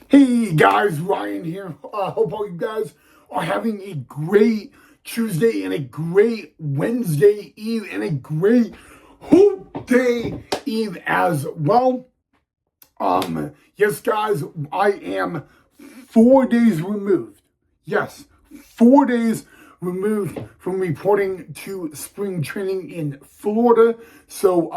Hey guys, Ryan here. Hope all you guys are having a great Tuesday and a great Wednesday Eve and a great Hoop Day Eve as well. Yes, guys, I am 4 days removed. Yes, 4 days removed from reporting to spring training in Florida. So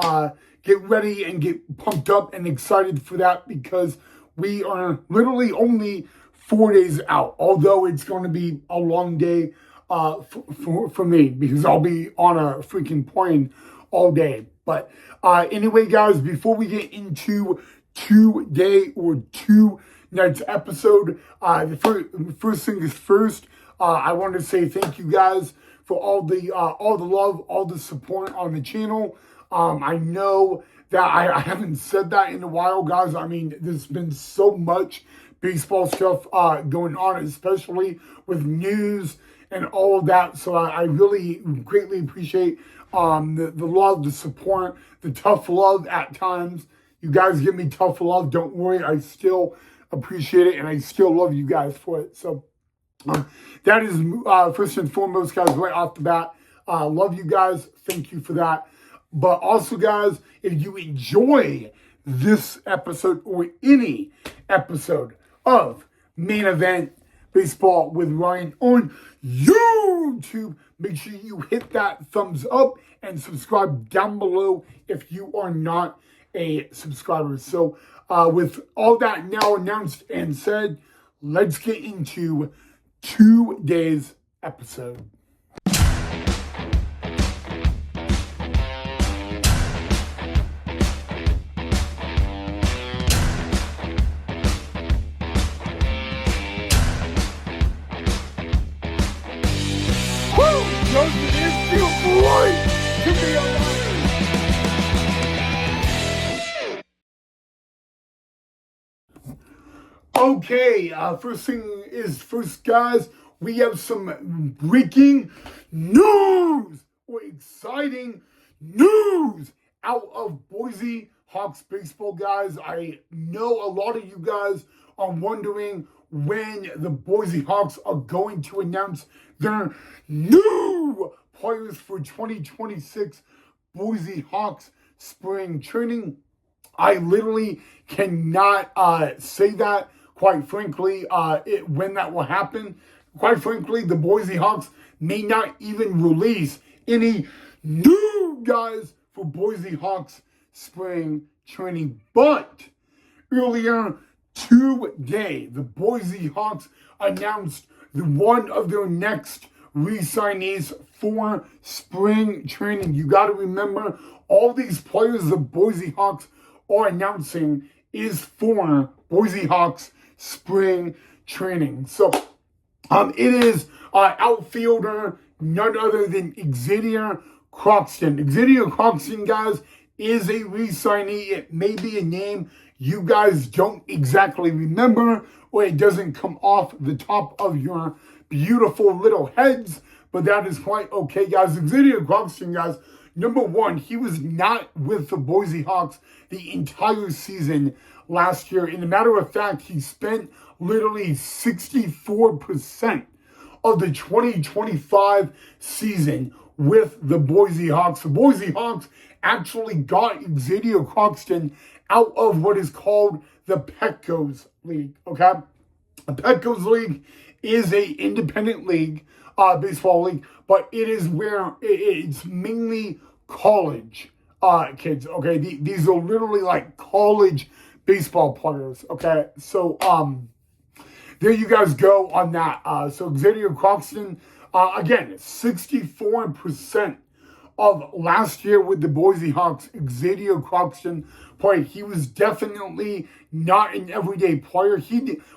get ready and get pumped up and excited for that because we are literally only 4 days out. Although it's going to be a long day for me because I'll be on a freaking plane all day. But anyway, guys, before we get into today or tonight's episode, the first thing is first. I want to say thank you guys for all the love, all the support on the channel. I know that I haven't said that in a while, guys. I mean, there's been so much baseball stuff going on, especially with news and all of that. So I really greatly appreciate the love, the support, the tough love at times. You guys give me tough love. Don't worry. I still appreciate it, and I still love you guys for it. So that is first and foremost, guys, right off the bat. Love you guys. Thank you for that. But also, guys, if you enjoy this episode or any episode of Main Event Baseball with Ryan on YouTube, make sure you hit that thumbs up and subscribe down below if you are not a subscriber. So with all that now announced and said, let's get into today's episode. It is beautiful light to be alive. Okay, first thing is first, guys. We have some breaking news or exciting news out of Boise Hawks baseball, guys. I know a lot of you guys are wondering when the Boise Hawks are going to announce their new players for 2026 Boise Hawks spring training. I literally cannot say that, quite frankly, when that will happen. Quite frankly, the Boise Hawks may not even release any new guys for Boise Hawks spring training. But earlier today, the Boise Hawks announced one of their next re-signees for spring training. You got to remember, all these players the Boise Hawks are announcing is for Boise Hawks spring training. So it is outfielder none other than Xavier Croxton. Xavier Croxton, guys, is a re-signee. It may be a name you guys don't exactly remember, or it doesn't come off the top of your beautiful little heads, but that is quite okay, guys. Xavier Croxton, guys, number one, he was not with the Boise Hawks the entire season last year. In a matter of fact, he spent literally 64% of the 2025 season with the Boise Hawks. The Boise Hawks actually got Xavier Croxton out of what is called the Petco's League, okay? The Petco's League is a independent league, baseball league, but it is where it's mainly college kids, okay? These are literally like college baseball players, okay? So, there you guys go on that. So Xavier Croxton, again, 64% of last year with the Boise Hawks, Xavier Croxton played. He was definitely not an everyday player.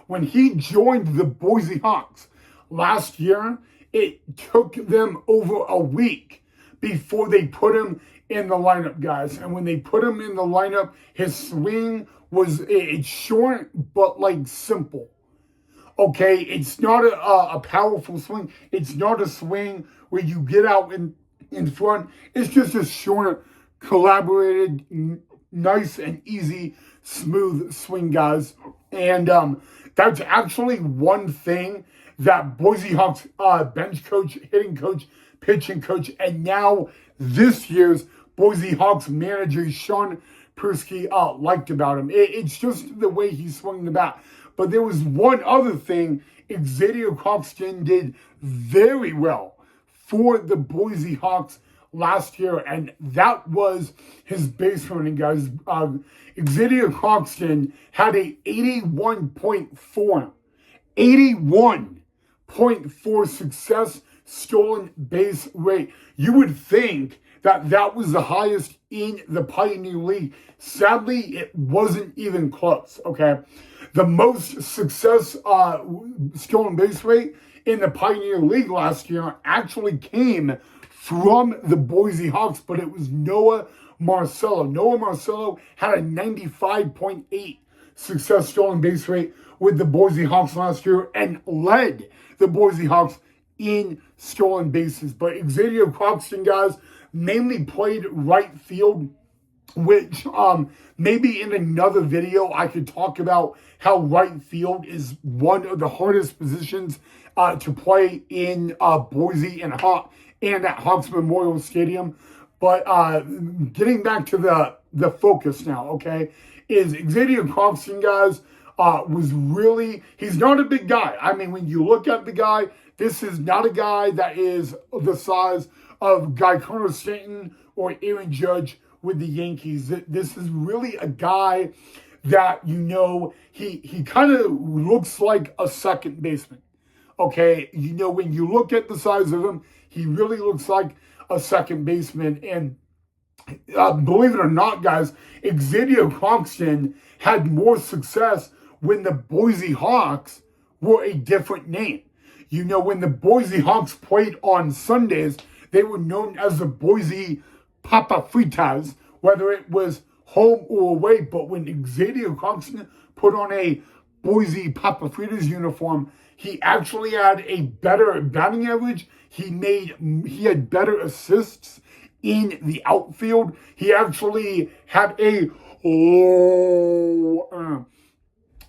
When he joined the Boise Hawks last year, it took them over a week before they put him in the lineup, guys. And when they put him in the lineup, his swing it's short, but like simple. Okay, it's not a powerful swing. It's not a swing where you get out in front. It's just a short, collaborated, nice and easy, smooth swing, guys. And That's actually one thing that Boise Hawks bench coach, hitting coach, pitching coach, and now this year's Boise Hawks manager, Sean Persky, liked about him. It's just the way he swung the bat. But there was one other thing Xavier Croxton did very well for the Boise Hawks last year, and that was his base running, guys. Xavier Croxton had a 81.4 success stolen base rate. You would think that that was the highest in the Pioneer League. Sadly, it wasn't even close, okay? The most success stolen base rate in the Pioneer League last year actually came from the Boise Hawks, but it was Noah Marcello. Noah Marcello had a 95.8 success stolen base rate with the Boise Hawks last year and led the Boise Hawks in stolen bases. But Xavier Croxton, guys, mainly played right field, which maybe in another video I could talk about how right field is one of the hardest positions to play in Boise and at Hawks Memorial Stadium. But getting back to the focus now, okay, is Xavier Croxton, guys, was really, he's not a big guy. I mean, when you look at the guy, this is not a guy that is the size of Guy Connor Stanton or Aaron Judge with the Yankees. This is really a guy that, you know, he kind of looks like a second baseman. Okay, you know, when you look at the size of him, he really looks like a second baseman. And believe it or not, guys, Xavier Croxton had more success when the Boise Hawks were a different name. You know, when the Boise Hawks played on Sundays, they were known as the Boise Papa Fritas, whether it was home or away. But when Xavier Croxton put on a Boise Papa Fritas uniform, he actually had a better batting average. He had better assists in the outfield. He actually had a low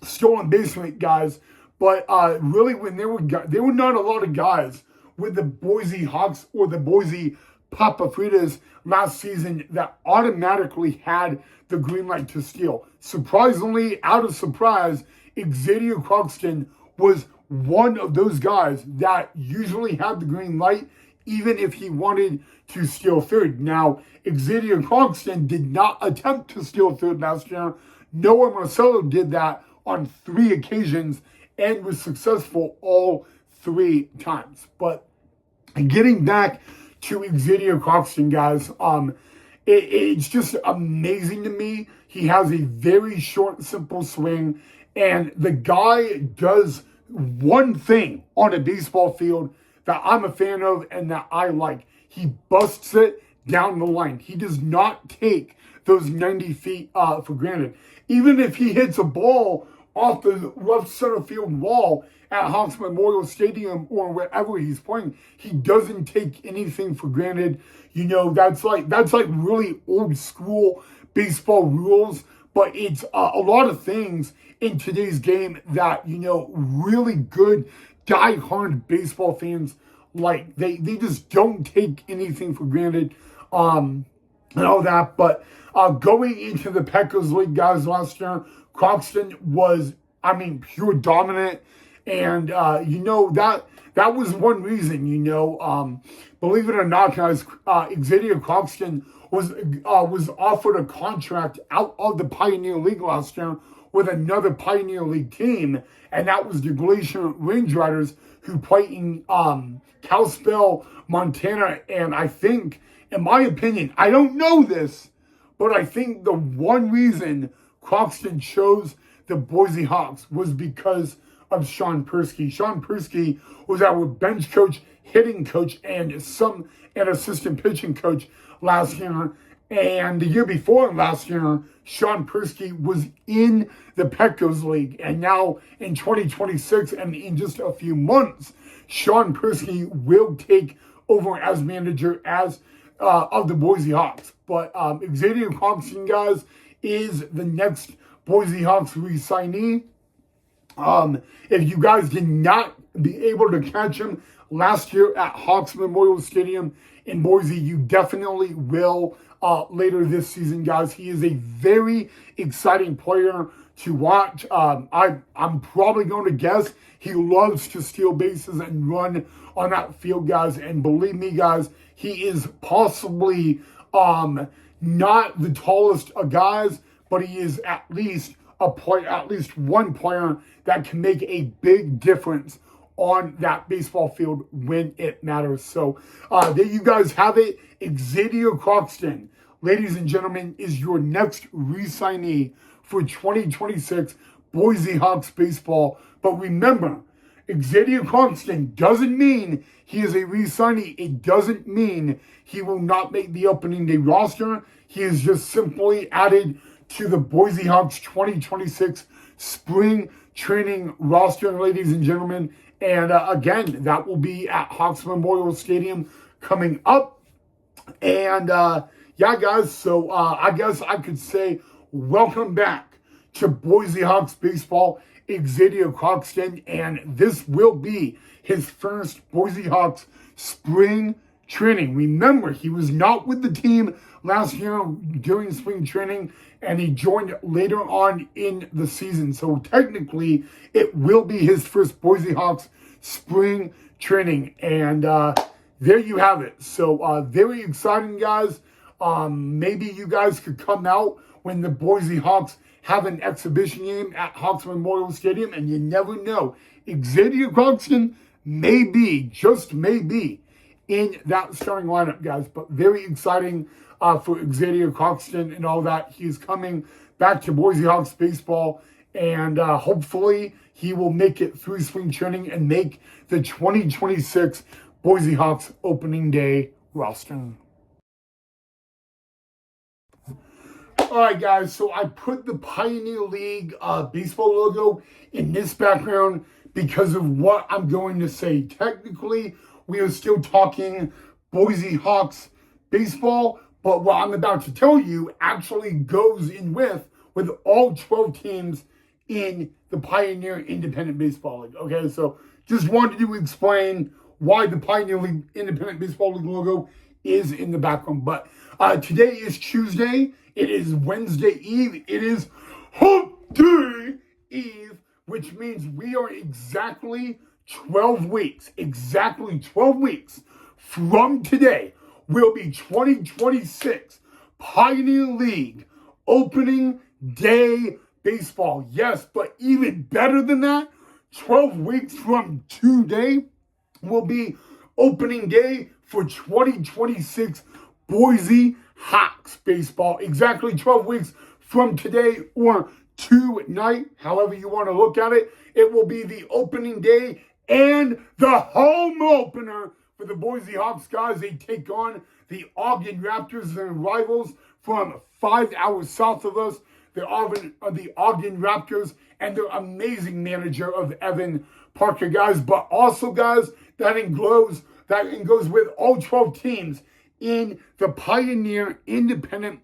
stolen base rate, guys. But really, when there were not a lot of guys with the Boise Hawks or the Boise Papa Fritas last season that automatically had the green light to steal. Surprisingly, out of surprise, Xavier Croxton was one of those guys that usually had the green light, even if he wanted to steal third. Now, Xavier Croxton did not attempt to steal third last year. Noah Marcello did that on 3 occasions and was successful all 3 times. But getting back to Xavier Croxton, guys, it's just amazing to me. He has a very short, simple swing, and the guy does one thing on a baseball field that I'm a fan of and that I like. He busts it down the line. He does not take those 90 feet for granted. Even if he hits a ball off the left center field wall at Hawks Memorial Stadium or wherever he's playing, he doesn't take anything for granted. You know, that's like really old school baseball rules, but it's a lot of things in today's game that, you know, really good die-hard baseball fans like. They just don't take anything for granted and all that. But going into the Peckers League, guys, last year, Croxton was, I mean, pure dominant. And, you know, that was one reason, you know, believe it or not, guys, Xavier Croxton was offered a contract out of the Pioneer League last year with another Pioneer League team, and that was the Glacier Range Riders, who play in Kalispell, Montana. And I think, in my opinion, I don't know this, but I think the one reason Croxton chose the Boise Hawks was because of Sean Persky. Sean Persky was our bench coach, hitting coach, and an assistant pitching coach last year. And the year before last year, Sean Persky was in the Peckers League. And now in 2026, and in just a few months, Sean Persky will take over as manager of the Boise Hawks. But Xavier Croxton, guys, is the next Boise Hawks re-signee. If you guys did not be able to catch him last year at Hawks Memorial Stadium in Boise, you definitely will later this season, guys. He is a very exciting player to watch. I'm probably going to guess he loves to steal bases and run on that field, guys. And believe me, guys, he is possibly not the tallest of guys, but he is at least at least one player that can make a big difference on that baseball field when it matters. So there you guys have it. Xavier Croxton, ladies and gentlemen, is your next re-signee for 2026 Boise Hawks baseball. But remember, Xavier Croxton doesn't mean he is a re-signee. It doesn't mean he will not make the opening day roster. He is just simply added to the Boise Hawks 2026 spring training roster, ladies and gentlemen. And again, that will be at Hawks Memorial Stadium coming up. And yeah, guys, so I guess I could say welcome back to Boise Hawks baseball, Xavier Croxton. And this will be his first Boise Hawks spring training. Remember, he was not with the team last year during spring training, and he joined later on in the season. So technically, it will be his first Boise Hawks spring training. And there you have it. So very exciting, guys. Maybe you guys could come out when the Boise Hawks have an exhibition game at Hawks Memorial Stadium, and you never know. Xavier Croxton may be, just may be, in that starting lineup, guys. But very exciting for Xavier Croxton and all that. He's coming back to Boise Hawks baseball, and hopefully he will make it through spring training and make the 2026 Boise Hawks opening day roster. All right, guys, so I put the Pioneer League baseball logo in this background because of what I'm going to say. Technically, we are still talking Boise Hawks baseball, but what I'm about to tell you actually goes in with all 12 teams in the Pioneer Independent Baseball League. Okay, so just wanted to explain why the Pioneer League Independent Baseball League logo is in the background. But today is Tuesday. It is Wednesday Eve. It is Hump Day Eve, which means we are exactly 12 weeks from today will be 2026 Pioneer League opening day baseball. Yes, but even better than that, 12 weeks from today will be opening day for 2026 Boise Hawks baseball. Exactly 12 weeks from today or tonight, however you want to look at it. It will be the opening day and the home opener for the Boise Hawks, guys. They take on the Ogden Raptors, their rivals from 5 hours south of us. The Ogden Raptors and their amazing manager of Evan Parker, guys. But also, guys, that goes with all 12 teams in the Pioneer Independent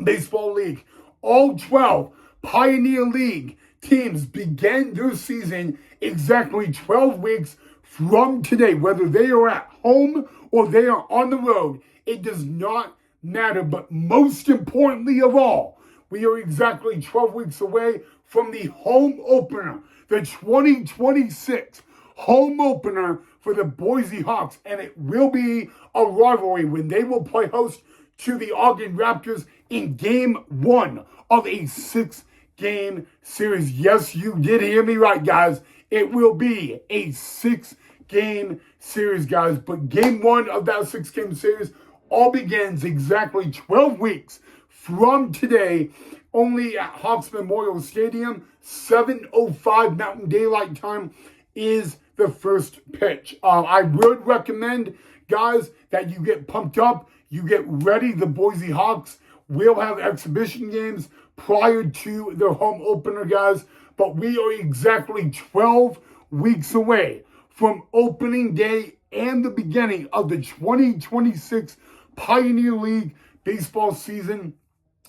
Baseball League. All 12 Pioneer League teams begin their season exactly 12 weeks from today. Whether they are at home or they are on the road, it does not matter. But most importantly of all, we are exactly 12 weeks away from the home opener, the 2026 home opener for the Boise Hawks. And it will be a rivalry when they will play host to the Ogden Raptors in Game 1 of a 6-game series. Yes, you did hear me right, guys. It will be a 6-game series, guys. But Game 1 of that 6-game series all begins exactly 12 weeks from today, only at Hawks Memorial Stadium. 7:05 Mountain Daylight Time is the first pitch. I would recommend, guys, that you get pumped up, you get ready. The Boise Hawks will have exhibition games prior to their home opener, guys. But we are exactly 12 weeks away from opening day and the beginning of the 2026 Pioneer League baseball season.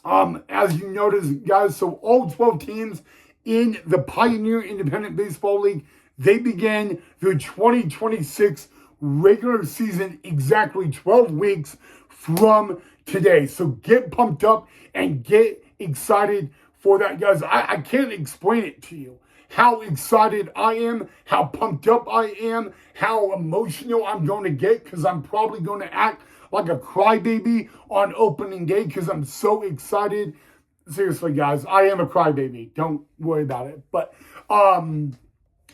As you notice, guys, so all 12 teams in the Pioneer Independent Baseball League. They began their 2026 regular season exactly 12 weeks from today. So get pumped up and get excited for that, guys. I can't explain it to you. How excited I am, how pumped up I am, how emotional I'm going to get, because I'm probably going to act like a crybaby on opening day because I'm so excited. Seriously, guys, I am a crybaby. Don't worry about it. But,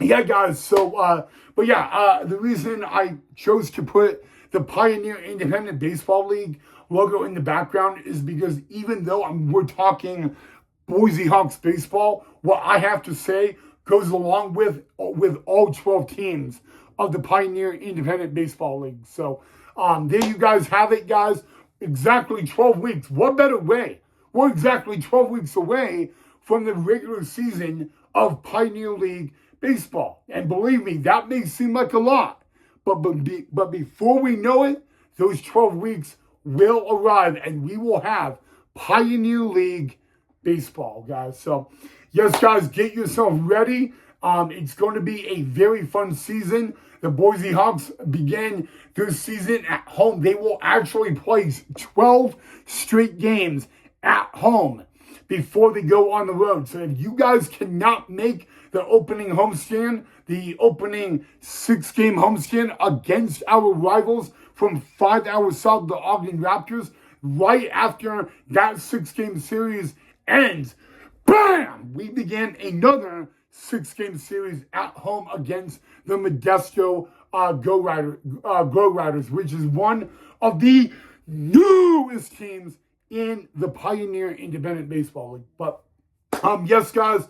yeah, guys, so, the reason I chose to put the Pioneer Independent Baseball League logo in the background is because even though we're talking Boise Hawks baseball, what I have to say goes along with all 12 teams of the Pioneer Independent Baseball League. So, there you guys have it, guys. Exactly 12 weeks. What better way? We're exactly 12 weeks away from the regular season of Pioneer League baseball. And believe me, that may seem like a lot. But before we know it, those 12 weeks will arrive and we will have Pioneer League baseball, guys. So, yes, guys, get yourself ready. It's going to be a very fun season. The Boise Hawks begin their season at home. They will actually play 12 straight games at home before they go on the road. So if you guys cannot make the opening homestand, the opening 6-game homestand against our rivals from 5 hours south, the Ogden Raptors, right after that 6-game series ends, bam! We begin another 6-game series at home against the Modesto Go Riders, which is one of the newest teams in the Pioneer Independent Baseball League. But yes, guys,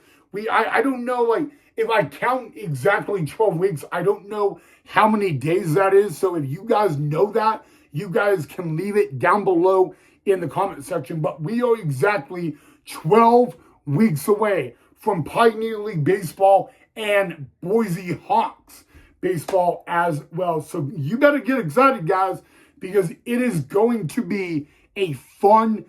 I don't know, like, if I count exactly 12 weeks, I don't know how many days that is. So if you guys know that, you guys can leave it down below in the comment section. But we are exactly 12 weeks away from Pioneer League baseball and Boise Hawks baseball as well. So you better get excited, guys, because it is going to be a fun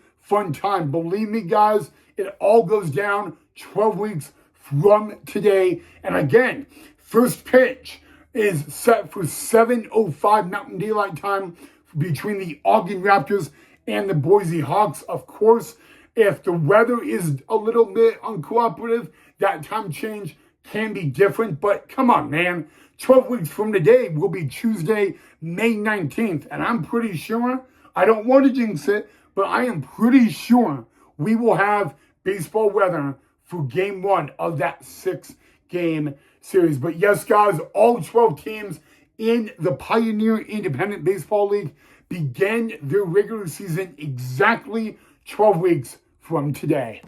time. Believe me, guys, it all goes down 12 weeks from today. And again, first pitch is set for 7:05 Mountain Daylight Time between the Ogden Raptors and the Boise Hawks. Of course, if the weather is a little bit uncooperative, that time change can be different. But come on, man. 12 weeks from today will be Tuesday, May 19th. And I'm pretty sure, I don't want to jinx it, but I am pretty sure we will have baseball weather for game 1 of that 6-game series. But yes, guys, all 12 teams in the Pioneer Independent Baseball League begin their regular season exactly 12 weeks from today.